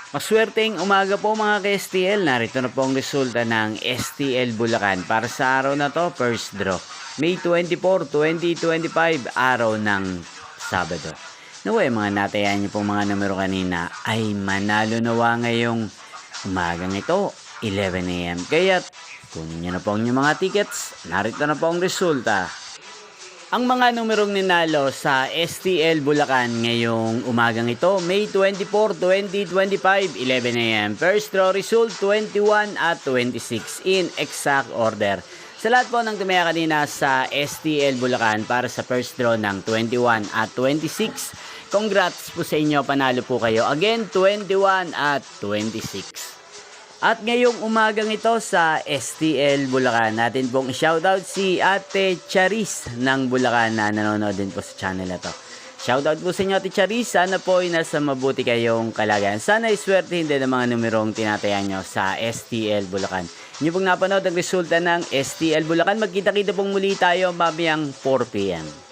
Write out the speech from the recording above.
Maswerteng umaga po mga ka-STL. Narito na po ang resulta ng STL Bulacan para sa araw na to, first draw. May 24, 2025, araw ng Sabado. Naway mga natayan niyo pong mga numero kanina ay manalo nawa ngayong umagang ito, 11 AM. Kaya kunin niyo na po ang inyong mga tickets. Narito na po ang resulta. Ang mga numerong ninalo sa STL Bulacan ngayong umagang ito, May 24, 2025, 11 AM. First draw result, 21 at 26 in exact order. Sa lahat po ng tumaya kanina sa STL Bulacan para sa first draw ng 21 at 26, congrats po sa inyo, panalo po kayo. Again, 21 at 26. At ngayong umagang ito sa STL Bulacan, natin pong shoutout si Ate Charis ng Bulacan na nanonood din po sa channel na to. Shoutout po sa inyo Ate Charis, sana po ay nasa mabuti kayong kalagayan. Sana iswerte hindi ng mga numerong tinatayan nyo sa STL Bulacan. Inyo pong napanood ang resulta ng STL Bulacan. Magkita-kita pong muli tayo mamayang 4 PM.